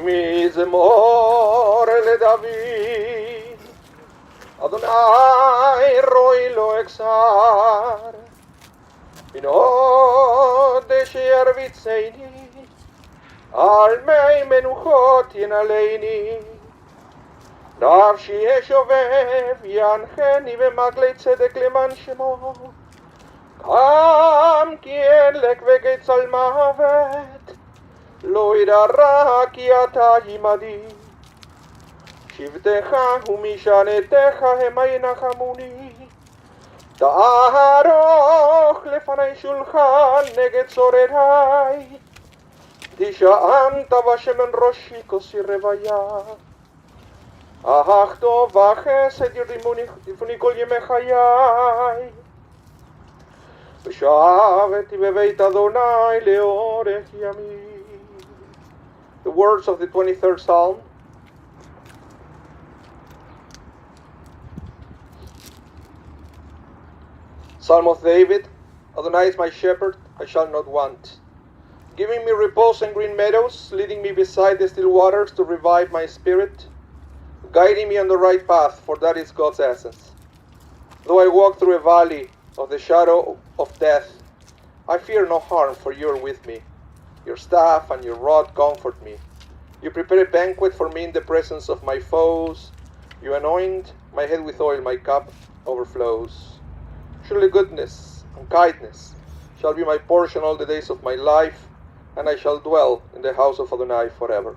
מזמור לדוד, אדוני רואי לו אכסר, בנהוד שירביצני, על מי מנוחות ינעלני, נפשי ישובב ינחני במגלי צדק למען שמו, גם כי אלק וגצל מוות, לא ידע רע כי אתה עמדי, שבטך ומשענתך המה ינחמוני, תערוך לפני שולחן נגד צורריי, תשענת בשמן ראשי כוסי רוויה, אך טוב וחסד ירדיפוני כל ימי חיי, ושבתי בבית אדוני לאורך ימים. The words of the 23rd Psalm. Psalm of David. Adonai is my shepherd, I shall not want. Giving me repose in green meadows, leading me beside the still waters to revive my spirit, guiding me on the right path, for that is God's essence. Though I walk through a valley of the shadow of death, I fear no harm, for you are with me. Your staff and your rod comfort me. You prepare a banquet for me in the presence of my foes. You anoint my head with oil, my cup overflows. Surely goodness and kindness shall be my portion all the days of my life, and I shall dwell in the house of Adonai forever.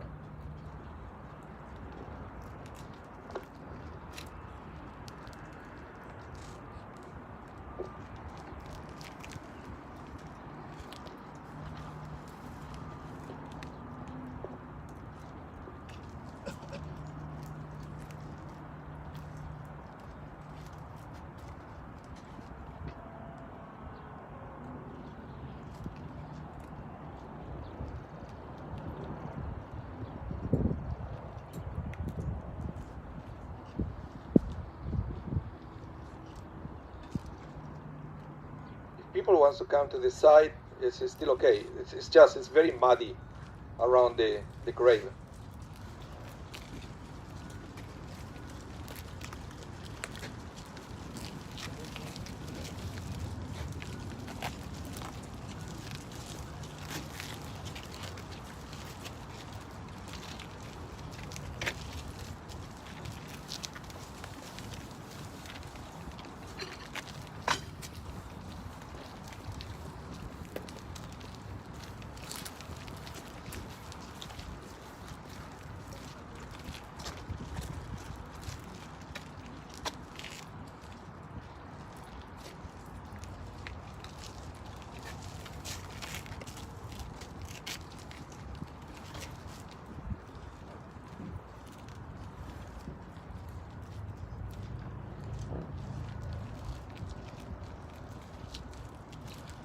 People wants to come to the side, it's still okay. It's very muddy around the grave.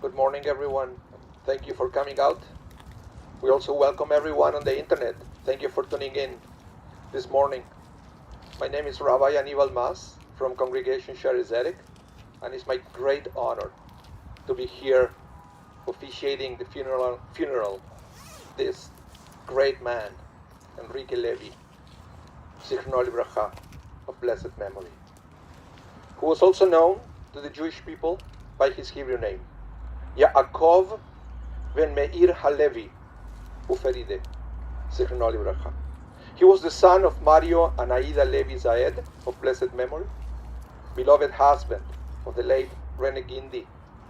Good morning, everyone. Thank you for coming out. We also welcome everyone on the internet. Thank you for tuning in this morning. My name is Rabah Mas from Congregation Shaarey Zedek, and it's my great honor to be here officiating the funeral this great man, Enrique Levy, Zichrono Livracha, of blessed memory, who was also known to the Jewish people by his Hebrew name, Yaakov ben Meir Halevi Uferide, Zichrono Livracha. He was the son of Mario and Aida Levy Zaed, of blessed memory, beloved husband of the late Rene Gindi,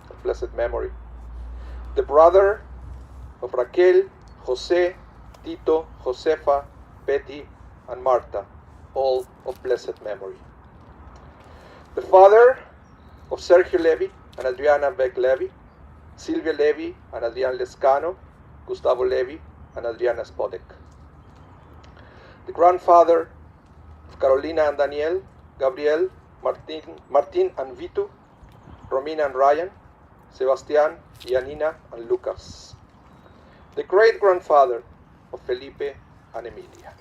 of blessed memory, the brother of Raquel, Jose, Tito, Josefa, Betty, and Marta, all of blessed memory. The father of Sergio Levy and Adriana Beck Levy, Silvia Levy and Adrian Lescano, Gustavo Levy and Adriana Spodek. The grandfather of Carolina and Daniel, Gabriel, Martin and Vitu, Romina and Ryan, Sebastian, Yanina and Lucas. The great-grandfather of Felipe and Emilia.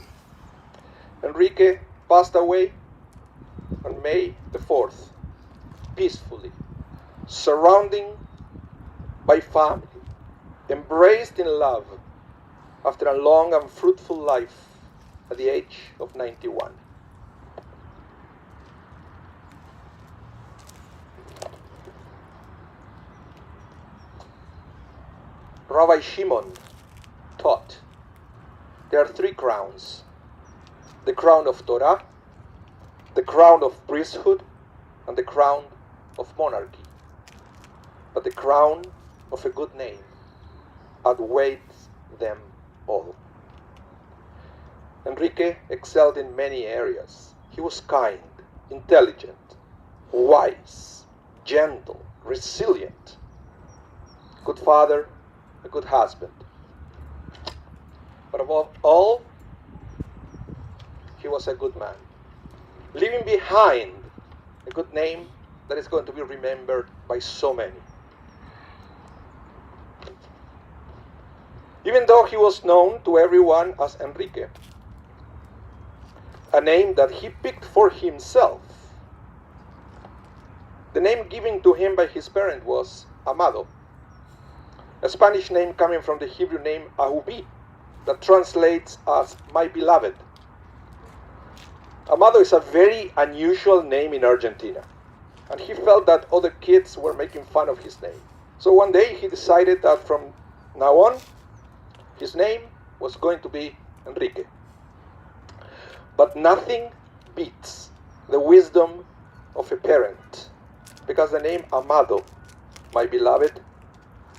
Enrique passed away on May the 4th, peacefully, surrounding by family, embraced in love, after a long and fruitful life at the age of 91. Rabbi Shimon taught there are three crowns: the crown of Todah, the crown of priesthood, and the crown of monarchy. But the crown of a good name outweighs them all. Enrique excelled in many areas. He was kind, intelligent, wise, gentle, resilient, good father, a good husband. But above all, he was a good man, leaving behind a good name that is going to be remembered by so many. Even though he was known to everyone as Enrique, a name that he picked for himself, the name given to him by his parent was Amado, a Spanish name coming from the Hebrew name Ahubi, that translates as my beloved. Amado is a very unusual name in Argentina, and he felt that other kids were making fun of his name. So one day he decided that from now on, his name was going to be Enrique. But nothing beats the wisdom of a parent, because the name Amado, my beloved,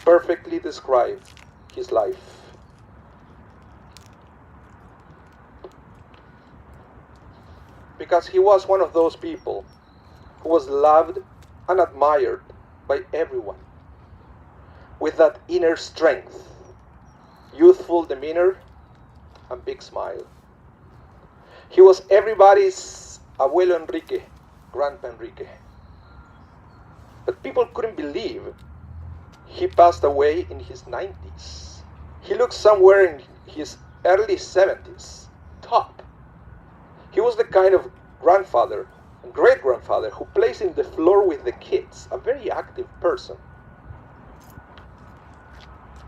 perfectly describe his life. Because he was one of those people who was loved and admired by everyone, with that inner strength, youthful demeanor, and big smile. He was everybody's abuelo Enrique, grandpa Enrique. But people couldn't believe he passed away in his 90s. He looked somewhere in his early 70s, top. He was the kind of grandfather and great-grandfather who plays in the floor with the kids, a very active person.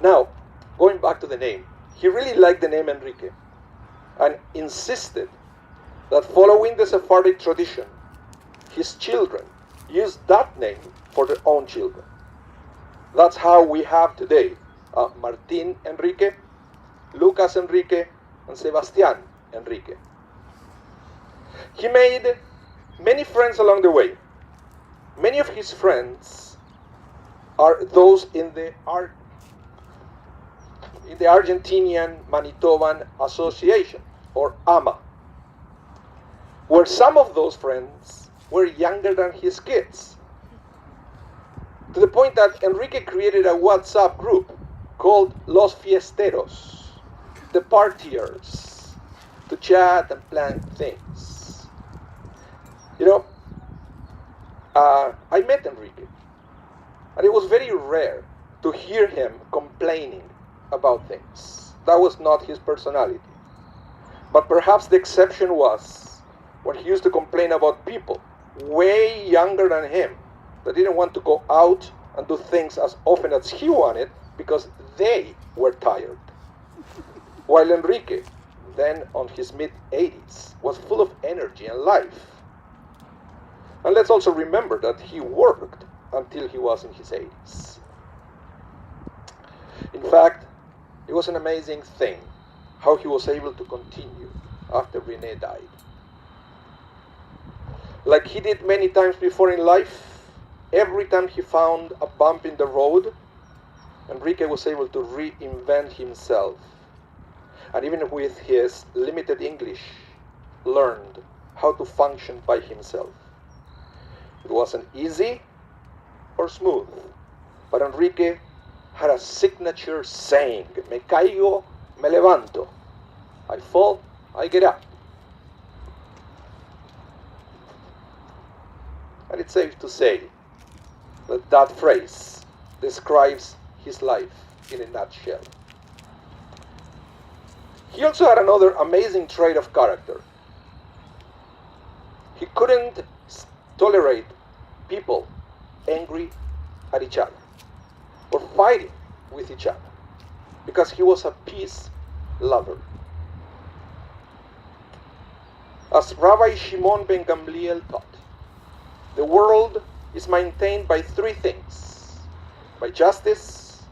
Now, going back to the name, he really liked the name Enrique and insisted that following the Sephardic tradition, his children used that name for their own children. That's how we have today Martin Enrique, Lucas Enrique, and Sebastian Enrique. He made many friends along the way. Many of his friends are those in the Argentinian Manitoban Association, or AMA, where some of those friends were younger than his kids, to the point that Enrique created a WhatsApp group called Los Fiesteros, the partiers, to chat and plan things. You know, I met Enrique, and it was very rare to hear him complaining about things. That was not his personality. But perhaps the exception was when he used to complain about people way younger than him that didn't want to go out and do things as often as he wanted because they were tired. While Enrique, then on his mid-80s, was full of energy and life. And let's also remember that he worked until he was in his 80s. In fact, it was an amazing thing how he was able to continue after Rene died. Like he did many times before in life, every time he found a bump in the road, Enrique was able to reinvent himself. And even with his limited English, learned how to function by himself. It wasn't easy or smooth, but Enrique had a signature saying, me caigo, me levanto. I fall, I get up. And it's safe to say that that phrase describes his life in a nutshell. He also had another amazing trait of character. He couldn't tolerate people angry at each other or fighting with each other because he was a peace lover. As Rabbi Shimon ben Gamliel taught, the world is maintained by three things: by justice,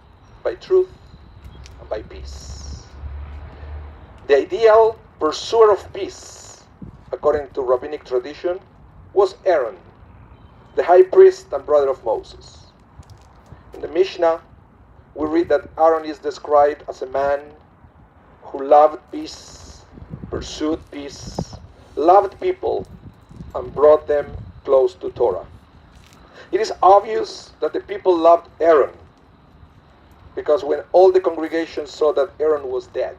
by truth, and by peace. The ideal pursuer of peace, according to rabbinic tradition, was Aaron, the high priest and brother of Moses. In the Mishnah, we read that Aaron is described as a man who loved peace, pursued peace, loved people, and brought them close to Torah. It is obvious that the people loved Aaron because when all the congregation saw that Aaron was dead,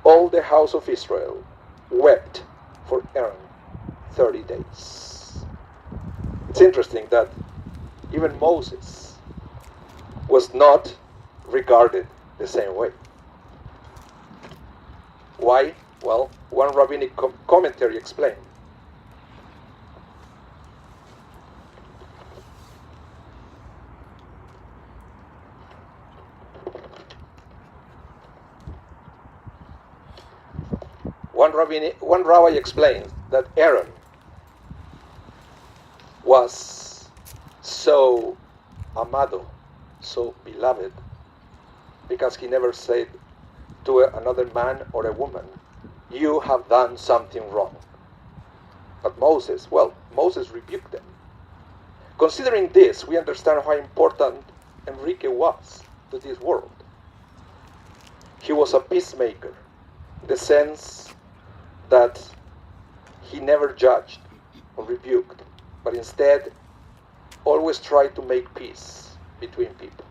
all the house of Israel wept for Aaron 30 days. It's interesting that even Moses was not regarded the same way. Why? Well, one rabbinic commentary explained. One rabbi explained that Aaron was so Amado, so beloved, because he never said to another man or a woman, "You have done something wrong." But Moses rebuked them. Considering this, we understand how important Enrique was to this world. He was a peacemaker, in the sense that he never judged or rebuked, but instead always tried to make peace between people.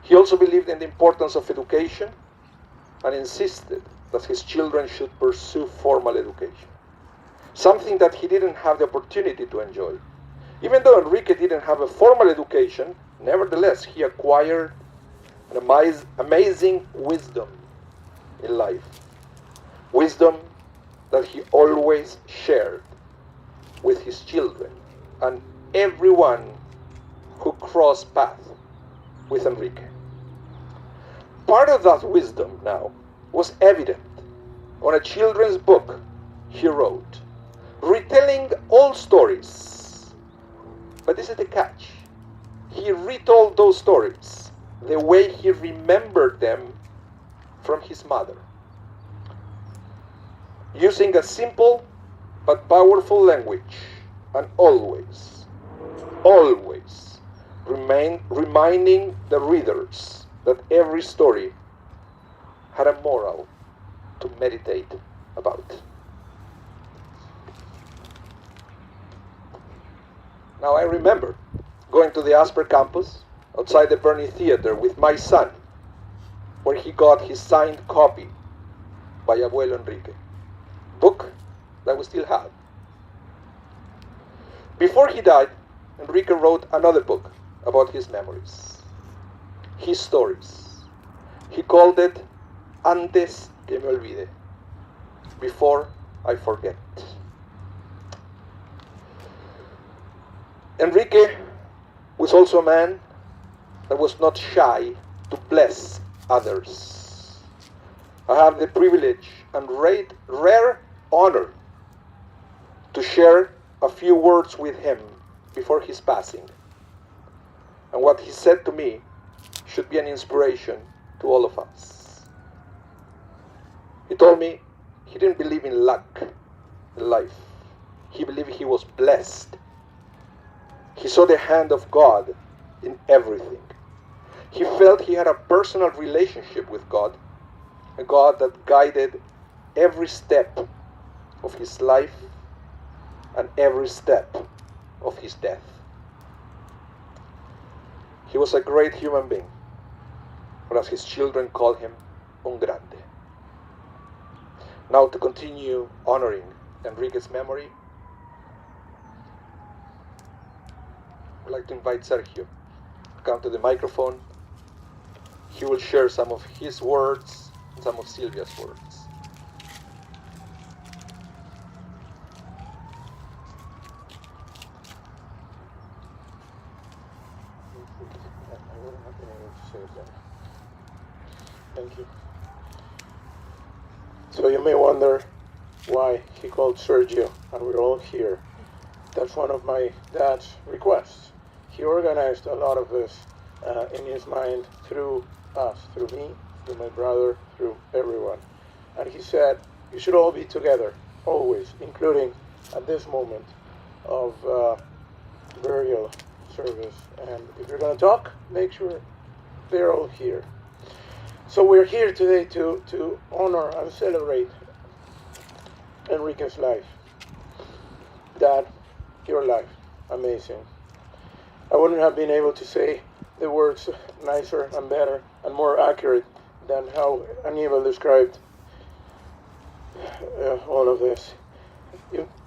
He also believed in the importance of education and insisted that his children should pursue formal education, something that he didn't have the opportunity to enjoy. Even though Enrique didn't have a formal education, nevertheless he acquired an amazing wisdom in life. Wisdom that he always shared with his children and everyone who crossed paths with Enrique. Part of that wisdom now was evident on a children's book he wrote, retelling old stories. But this is the catch. He retold those stories the way he remembered them from his mother, using a simple but powerful language, and always reminding the readers that every story had a moral to meditate about. Now I remember going to the Asper campus outside the Bernie Theater with my son, where he got his signed copy by Abuelo Enrique, book that we still have. Before he died, Enrique wrote another book about his memories, his stories. He called it Antes que me olvide, before I forget. Enrique was also a man that was not shy to bless others. I have the privilege and rare honor to share a few words with him before his passing. And what he said to me should be an inspiration to all of us. He told me he didn't believe in luck in life. He believed he was blessed. He saw the hand of God in everything. He felt he had a personal relationship with God, a God that guided every step of his life and every step of his death. He was a great human being, or as his children call him, un grande. Now, to continue honoring Enrique's memory, I'd like to invite Sergio to come to the microphone. He will share some of his words and some of Silvia's words. Thank you. So you may wonder why he called Sergio and we're all here. That's one of my dad's requests. He organized a lot of this in his mind through us, through me, through my brother, through everyone. And he said, you should all be together, always, including at this moment of burial service. And if you're going to talk, make sure they're all here. So we're here today to honor and celebrate Enrique's life. Dad, your life, amazing. I wouldn't have been able to say the words nicer and better and more accurate than how Aníbal described all of this.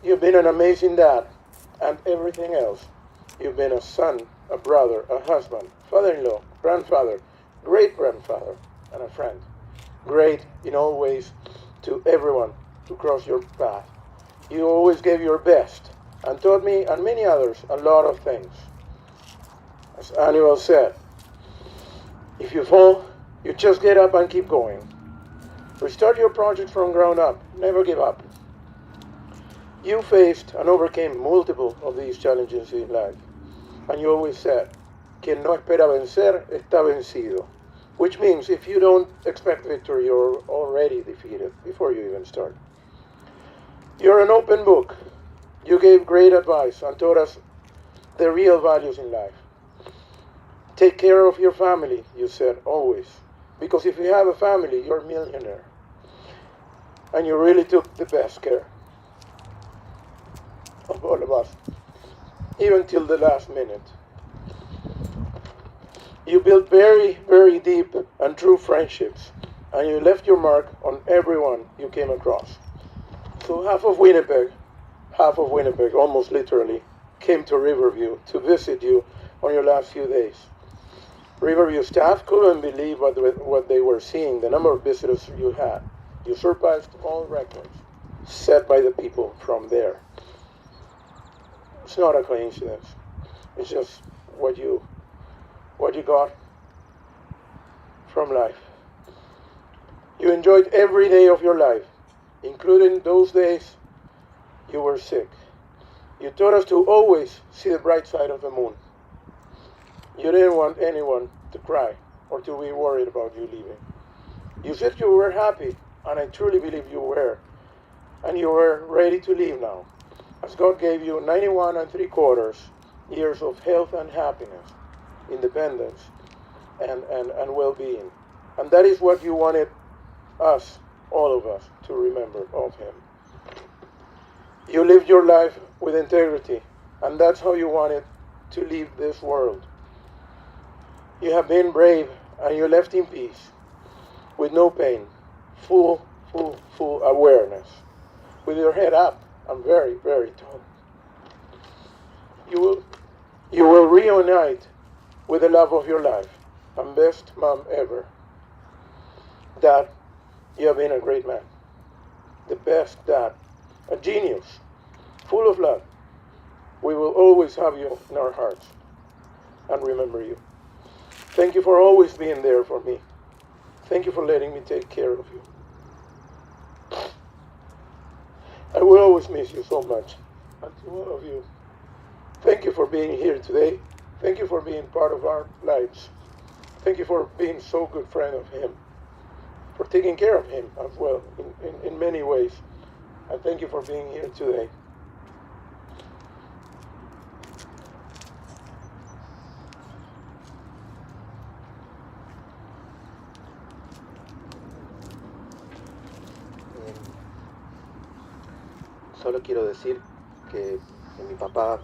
You've been an amazing dad and everything else. You've been a son, a brother, a husband, father-in-law, grandfather, great-grandfather, and a friend. Great in all ways to everyone who crossed your path. You always gave your best and taught me and many others a lot of things. As Aníbal said, if you fall, you just get up and keep going. Restart your project from ground up. Never give up. You faced and overcame multiple of these challenges in life. And you always said, quien no espera vencer, está vencido. Which means if you don't expect victory, you're already defeated before you even start. You're an open book. You gave great advice and taught us the real values in life. Take care of your family, you said, always. Because if you have a family, you're a millionaire. And you really took the best care of all of us, even till the last minute. You built very, very deep and true friendships, and you left your mark on everyone you came across. So half of Winnipeg, almost literally, came to Riverview to visit you on your last few days. Riverview staff couldn't believe what they were seeing, the number of visitors you had. You surpassed all records set by the people from there. It's not a coincidence. It's just what you got from life. You enjoyed every day of your life, including those days you were sick. You taught us to always see the bright side of the moon. You didn't want anyone to cry or to be worried about you leaving. You said you were happy, and I truly believe you were. And you were ready to leave now, as God gave you 91 3/4 years of health and happiness, independence, and well-being. And that is what you wanted us, all of us, to remember of him. You lived your life with integrity, and that's how you wanted to leave this world. You have been brave, and you left in peace, with no pain, full awareness, with your head up and very, very tall. You will reunite with the love of your life, and best mom ever. Dad, you have been a great man, the best dad, a genius, full of love. We will always have you in our hearts and remember you. Thank you for always being there for me. Thank you for letting me take care of you. I will always miss you so much. And to all of you, thank you for being here today. Thank you for being part of our lives. Thank you for being so good friend of him, for taking care of him as well in many ways. And thank you for being here today. Solo quiero decir que mi papá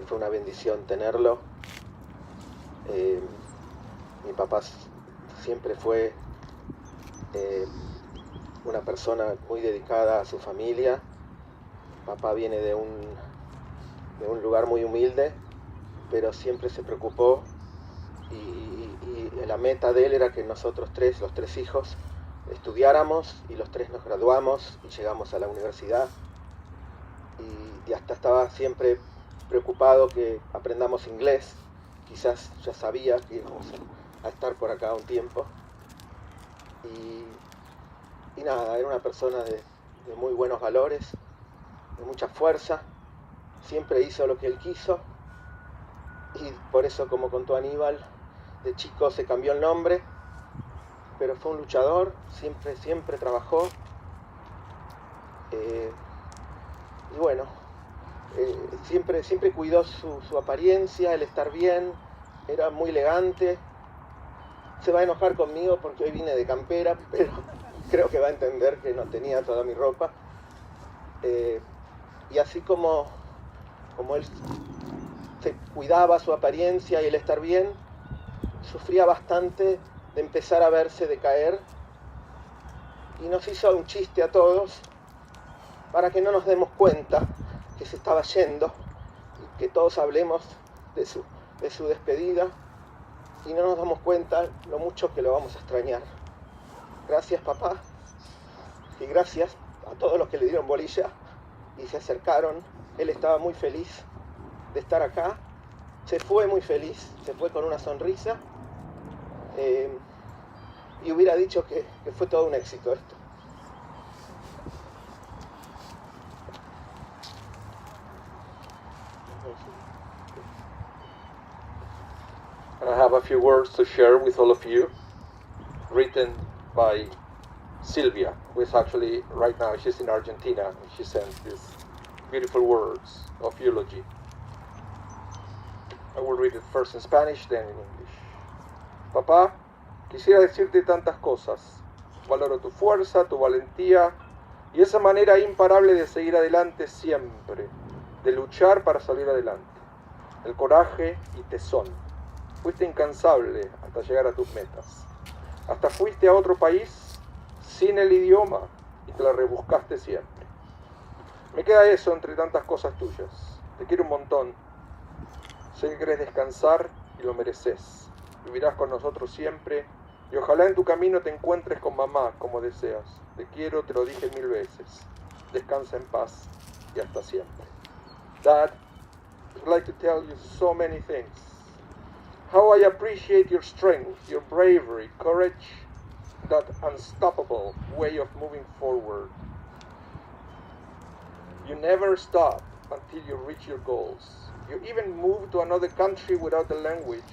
fue una bendición tenerlo. Mi papá siempre fue una persona muy dedicada a su familia. Papá viene de un lugar muy humilde, pero siempre se preocupó y la meta de él era que nosotros los tres hijos, estudiáramos y los tres nos graduamos y llegamos a la universidad y hasta estaba siempre preocupado que aprendamos inglés. Quizás ya sabía que íbamos a estar por acá un tiempo y nada, era una persona de muy buenos valores, de mucha fuerza, siempre hizo lo que él quiso y por eso, como contó Aníbal, de chico se cambió el nombre, pero fue un luchador, siempre trabajó. Y bueno, siempre cuidó su apariencia, el estar bien, era muy elegante. Se va a enojar conmigo porque hoy vine de campera, pero creo que va a entender que no tenía toda mi ropa. Y así como él se cuidaba su apariencia y el estar bien, sufría bastante de empezar a verse decaer y nos hizo un chiste a todos para que no nos demos cuenta que se estaba yendo y que todos hablemos de su despedida y no nos damos cuenta lo mucho que lo vamos a extrañar. Gracias, papá, y gracias a todos los que le dieron bolilla y se acercaron. Él estaba muy feliz de estar acá, se fue muy feliz, se fue con una sonrisa. Y hubiera dicho que fue todo un éxito esto. And I have a few words to share with all of you, written by Sylvia, who is actually right now, she's in Argentina, and she sent these beautiful words of eulogy. I will read it first in Spanish, then in English. Papá, quisiera decirte tantas cosas. Valoro tu fuerza, tu valentía y esa manera imparable de seguir adelante siempre, de luchar para salir adelante. El coraje y tesón. Fuiste incansable hasta llegar a tus metas. Hasta fuiste a otro país sin el idioma y te la rebuscaste siempre. Me queda eso entre tantas cosas tuyas. Te quiero un montón. Sé que querés descansar y lo mereces. Vivirás con nosotros siempre y ojalá en tu camino te encuentres con mamá como deseas. Te quiero, te lo dije 1000 veces. Descansa en paz y hasta siempre. Dad, I'd like to tell you so many things. How I appreciate your strength, your bravery, courage, that unstoppable way of moving forward. You never stop until you reach your goals. You even moved to another country without the language.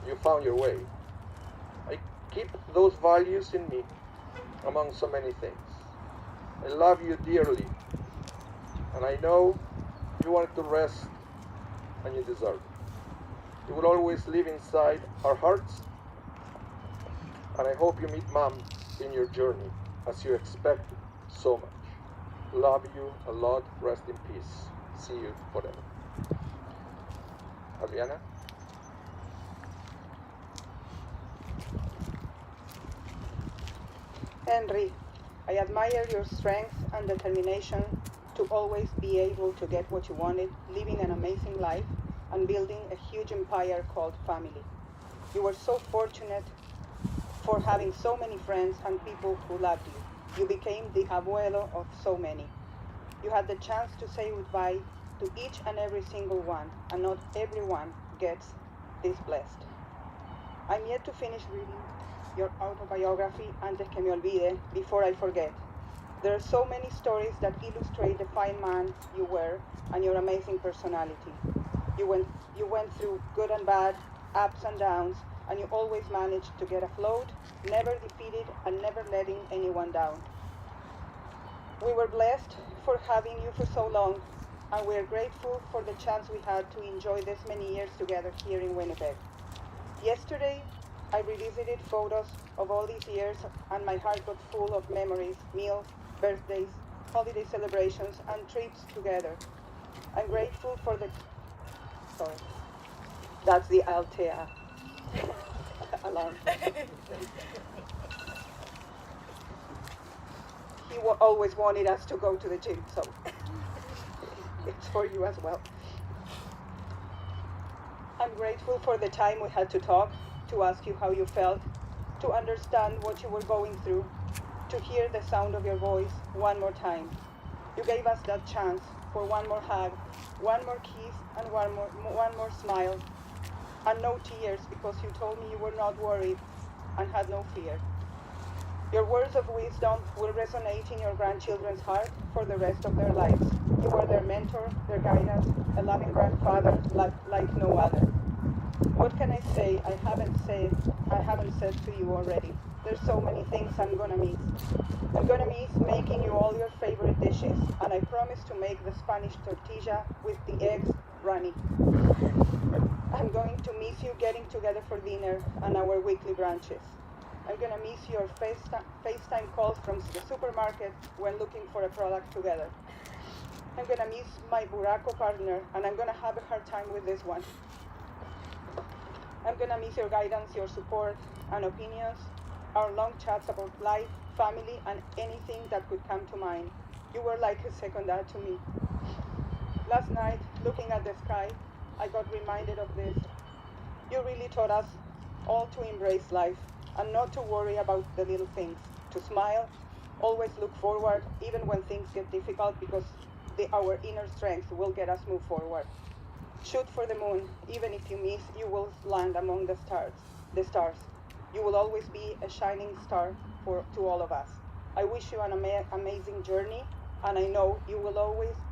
You found your way. I keep those values in me, among so many things. I love you dearly, and I know you wanted to rest, and you deserve it. You will always live inside our hearts, and I hope you meet Mom in your journey, as you expect so much. Love you a lot. Rest in peace. See you forever. Adriana? Henry, I admire your strength and determination to always be able to get what you wanted, living an amazing life, and building a huge empire called family. You were so fortunate for having so many friends and people who loved you. You became the abuelo of so many. You had the chance to say goodbye to each and every single one, and not everyone gets this blessed. I'm yet to finish reading your autobiography antes que me olvide, before I forget. There are so many stories that illustrate the fine man you were and your amazing personality. You went through good and bad, ups and downs, and you always managed to get afloat, never defeated and never letting anyone down. We were blessed for having you for so long, and we are grateful for the chance we had to enjoy this many years together here in Winnipeg. Yesterday, I revisited photos of all these years, and my heart got full of memories, meals, birthdays, holiday celebrations, and trips together. I'm grateful for the... Sorry. That's the Altea alarm. He always wanted us to go to the gym, so it's for you as well. I'm grateful for the time we had to talk, to ask you how you felt, to understand what you were going through, to hear the sound of your voice one more time. You gave us that chance for one more hug, one more kiss, and one more smile, and no tears, because you told me you were not worried and had no fear. Your words of wisdom will resonate in your grandchildren's heart for the rest of their lives. You were their mentor, their guidance, a loving grandfather like no other. What can I say I haven't said to you already? There's so many things I'm gonna miss. I'm gonna miss making you all your favorite dishes, and I promise to make the Spanish tortilla with the eggs runny. I'm going to miss you getting together for dinner and our weekly brunches. I'm gonna miss your FaceTime calls from the supermarket when looking for a product together. I'm gonna miss my Buraco partner, and I'm gonna have a hard time with this one. I'm gonna miss your guidance, your support, and opinions, our long chats about life, family, and anything that could come to mind. You were like a second dad to me. Last night, looking at the sky, I got reminded of this. You really taught us all to embrace life and not to worry about the little things, to smile, always look forward, even when things get difficult, because our inner strength will get us move forward. Shoot for the moon. Even if you miss, you will land among the stars. You will always be a shining star to all of us. I wish you an amazing journey, and I know you will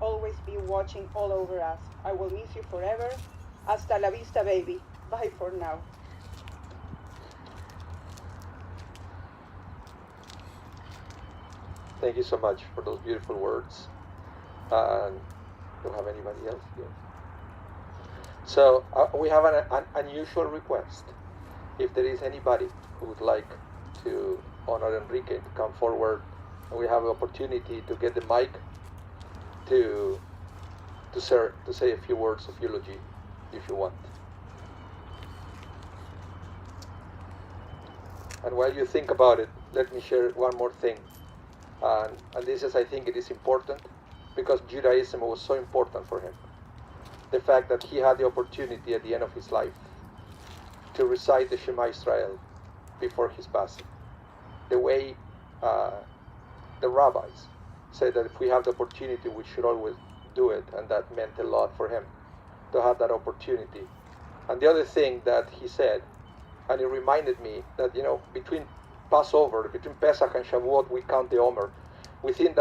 always be watching all over us. I will miss you forever. Hasta la vista, baby. Bye for now. Thank you so much for those beautiful words. Don't have anybody else here. So we have an unusual request. If there is anybody who would like to honor Enrique, to come forward, and we have the opportunity to get the mic to say a few words of eulogy, if you want. And while you think about it, let me share one more thing. And this is, I think it is important, because Judaism was so important for him. The fact that he had the opportunity at the end of his life to recite the Shema Israel before his passing. The way the rabbis said that if we have the opportunity, we should always do it, and that meant a lot for him to have that opportunity. And the other thing that he said, and it reminded me that, between Passover, between Pesach and Shavuot, we count the Omer. Within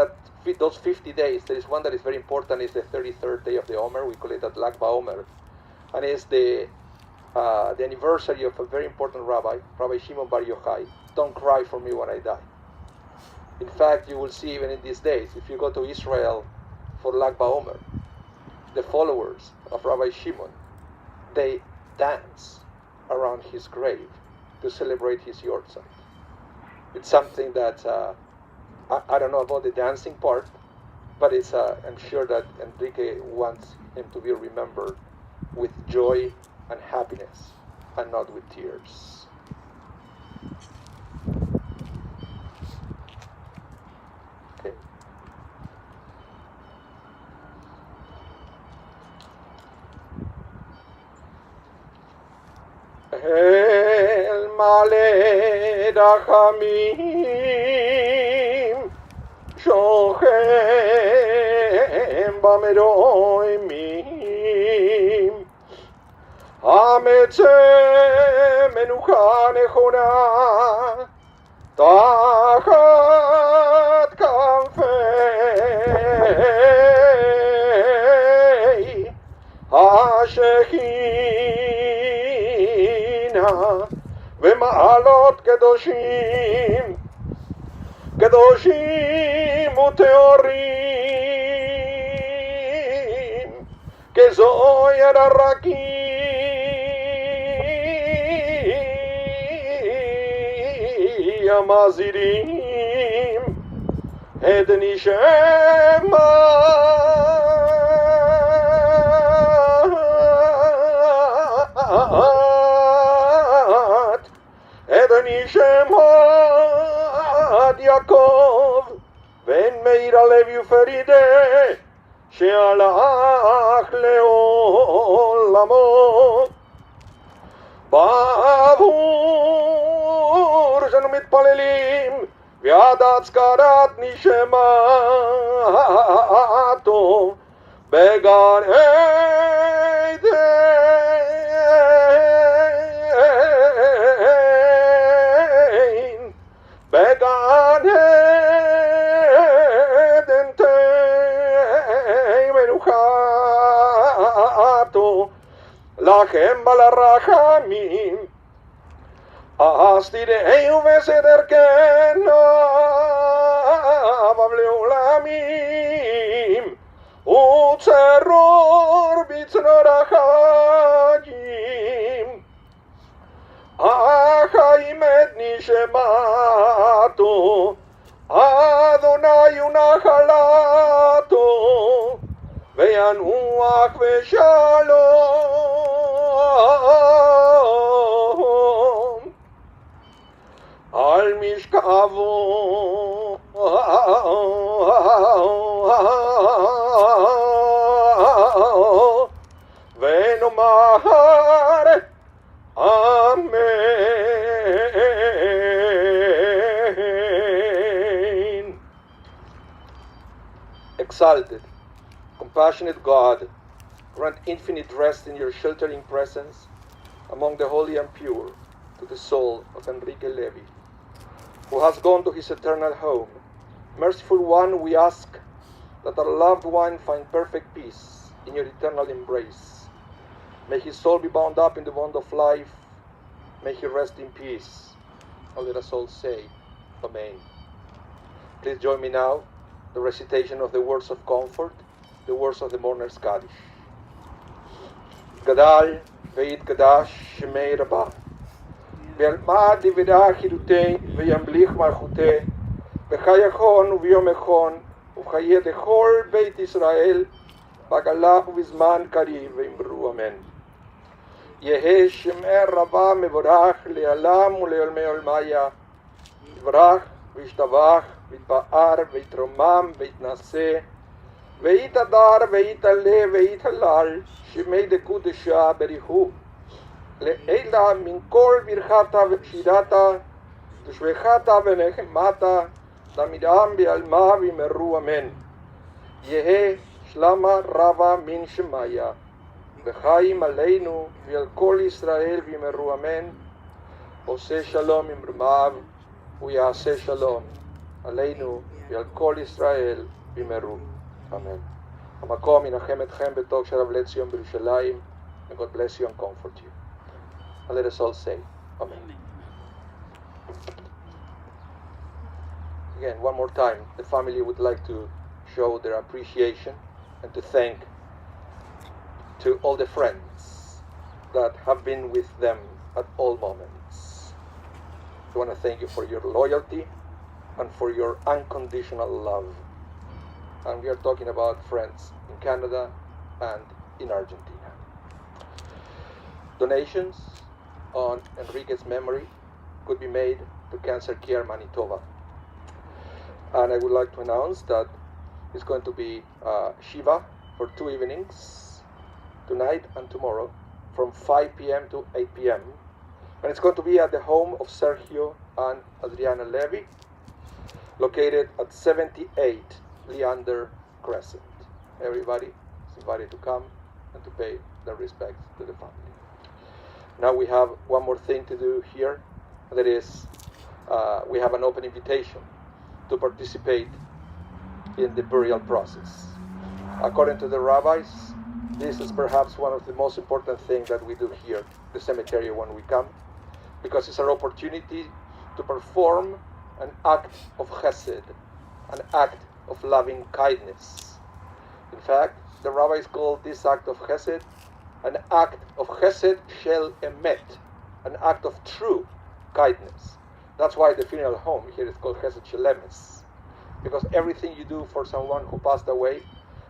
those 50 days, there is one that is very important, is the 33rd day of the Omer. We call it the Lag BaOmer. And it's the anniversary of a very important rabbi, Rabbi Shimon Bar Yochai. Don't cry for me when I die. In fact, you will see even in these days, if you go to Israel for Lag BaOmer, the followers of Rabbi Shimon, they dance around his grave to celebrate his yortzeit. It's something that I don't know about the dancing part, but it's I'm sure that Enrique wants him to be remembered with joy and happiness, and not with tears. Okay. El male rachamim shochem bameroimim hametze menucha nechona tachat kanfei hashechina ומעלות קדושים, קדושים וטהורים, כזוהר הרקיע המזהירים את נשמת נשמת יעקב בן מאיר הלוי ופרידה שהלך לעולמו. בעבור שאנו מתפללים ועד הצקרת נשמתו בגן עדן, בגן עדן תהי מנוחתו לכם בלרחמים. אז תדעו בסדר כנב לעולמים וצרור בצרור החיים. החיים את נשמתו אדוני ונחלתו וינוח בשלום על משכבו ונאמר אמן. Exalted, compassionate God, grant infinite rest in your sheltering presence among the holy and pure to the soul of Enrique Levy, who has gone to his eternal home. Merciful One, we ask that our loved one find perfect peace in your eternal embrace. May his soul be bound up in the bond of life. May he rest in peace. And let us all say, Amen. Please join me now, the recitation of the words of comfort, the words of the mourner's Kaddish. גדל ויתקדש שמי רבה. ועלמד יבדח חידותי וימליך מלכותי, בחייכון וביום איכון ובחיי דכל בית ישראל, בגלה ובזמן קריב, ואמרו אמן. יהא שמי רבה מבורך לעולם ולעולמי עולמיה, יברך וישתבח ויתפאר ויתרומם ויתנשא ויתהדר ויתעלה ויתהלל, שמי דקודשה בריחו, לעילה מן כל ברכתה ושירתה, תשבחתה ונחמתה, תמידם בעלמה ואמרו אמן. יהא שלמה רבה מן שמיה, וחיים עלינו ועל כל ישראל ואמרו אמן. עושה שלום עם רמיו ויעשה שלום עלינו ועל כל ישראל ואמרו אמן. המקום ינחם אתכם בתוך של אבלי ציון בירושלים. And God bless you and comfort you. And let us all say amen. Again, one more time, the family would like to show their appreciation and to thank to all the friends that have been with them at all moments. I want to thank you for your loyalty and for your unconditional love. And we are talking about friends in Canada and in Argentina. Donations on Enrique's memory could be made to Cancer Care Manitoba. And I would like to announce that it's going to be Shiva for 2 evenings, tonight and tomorrow, from 5 p.m. to 8 p.m. And it's going to be at the home of Sergio and Adriana Levy, located at 78 Leander Crescent. Everybody is invited to come and to pay their respects to the family. Now we have one more thing to do here. That is, we have an open invitation to participate in the burial process. According to the rabbis, this is perhaps one of the most important things that we do here, the cemetery, when we come, because it's our opportunity to perform an act of chesed, an act of loving kindness. In fact, the rabbis call this act of chesed an act of chesed shel emet, an act of true kindness. That's why the funeral home here is called chesed shel emes, because everything you do for someone who passed away,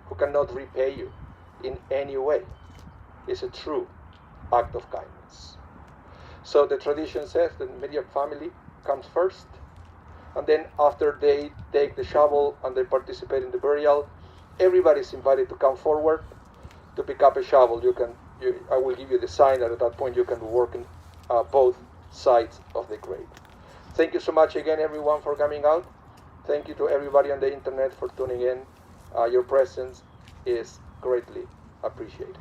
who cannot repay you in any way, is a true act of kindness. So the tradition says that the immediate family comes first, and then after they take the shovel and they participate in the burial, everybody is invited to come forward to pick up a shovel. I will give you the sign, and at that point you can work in both sides of the grave. Thank you so much again, everyone, for coming out. Thank you to everybody on the internet for tuning in. Your presence is greatly appreciated.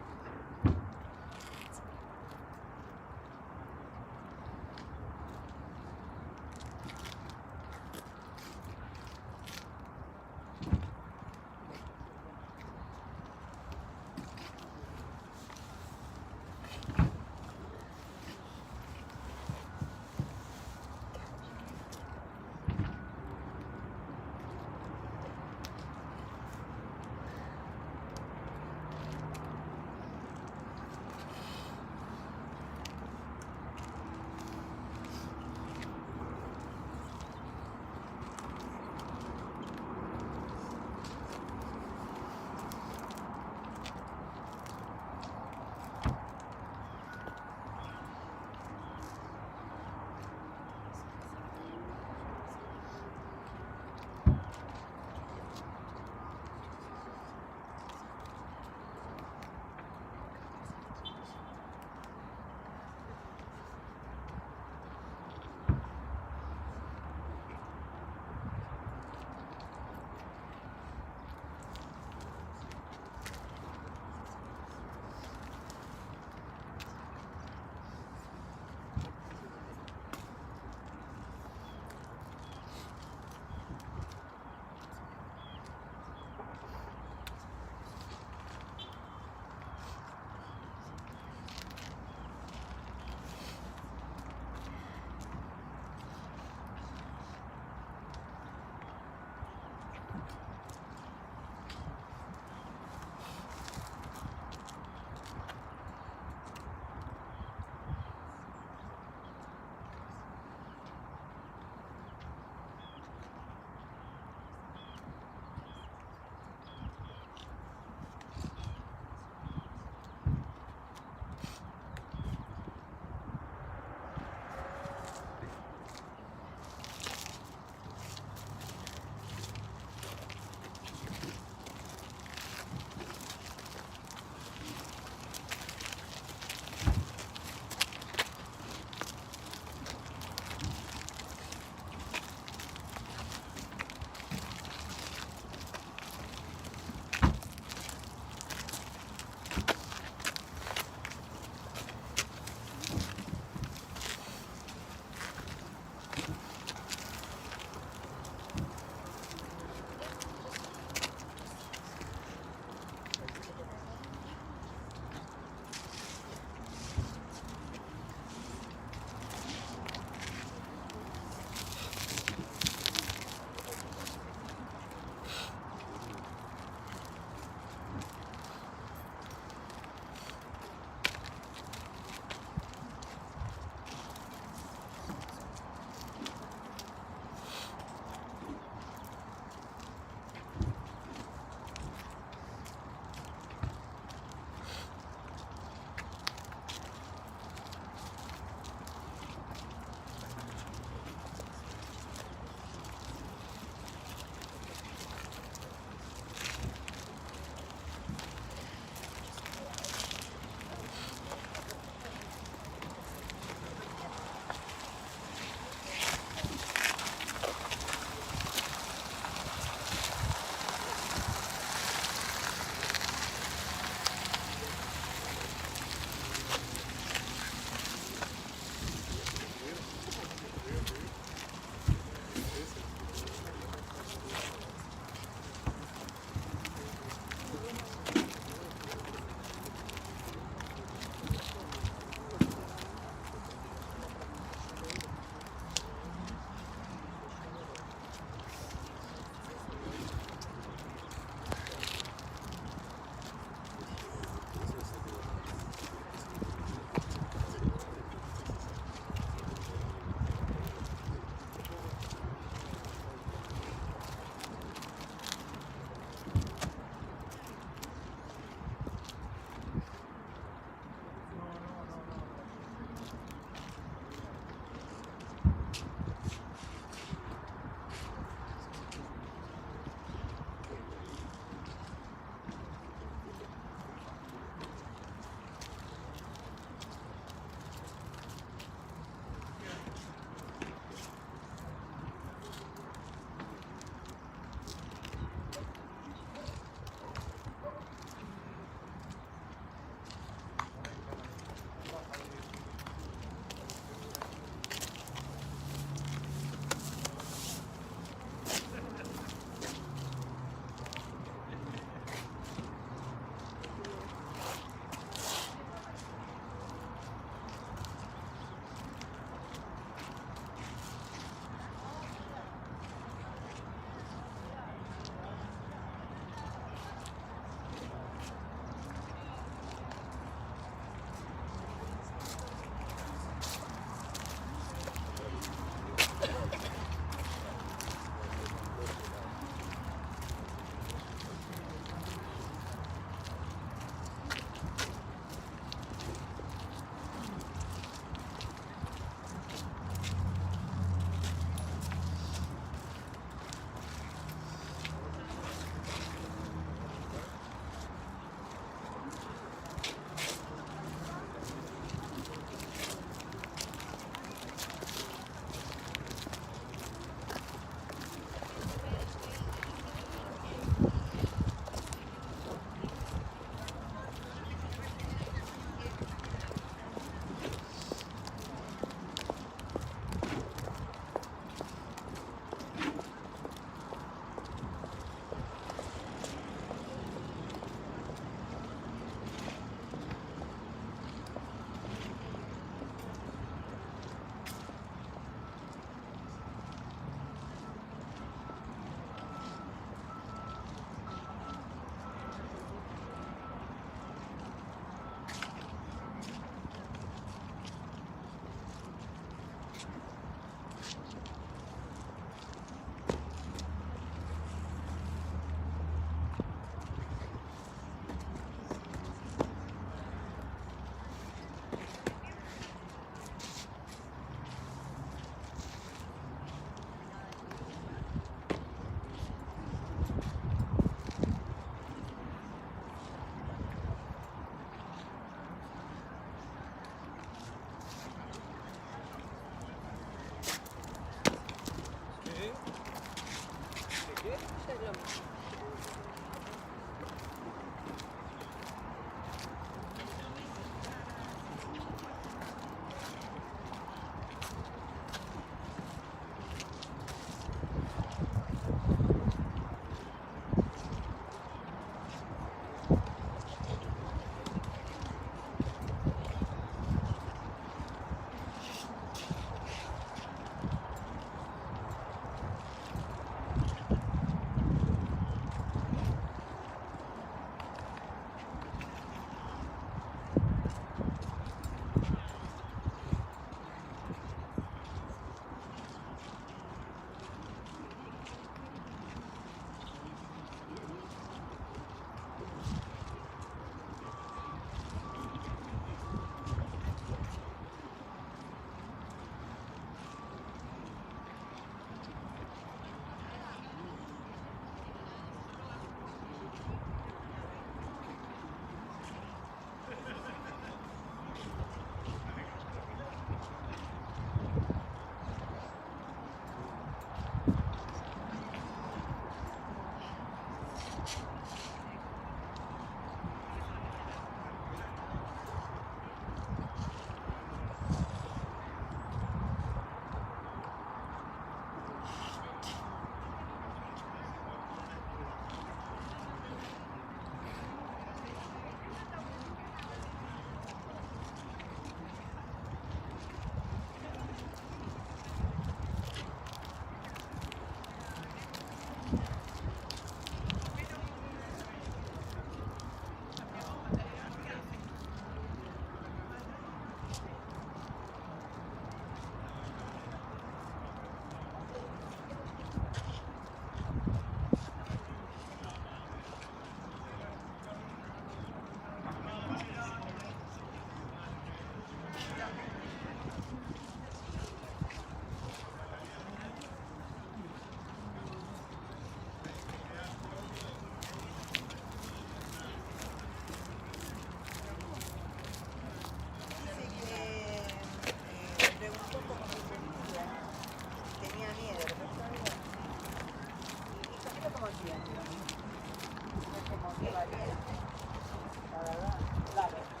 La verdad, dale.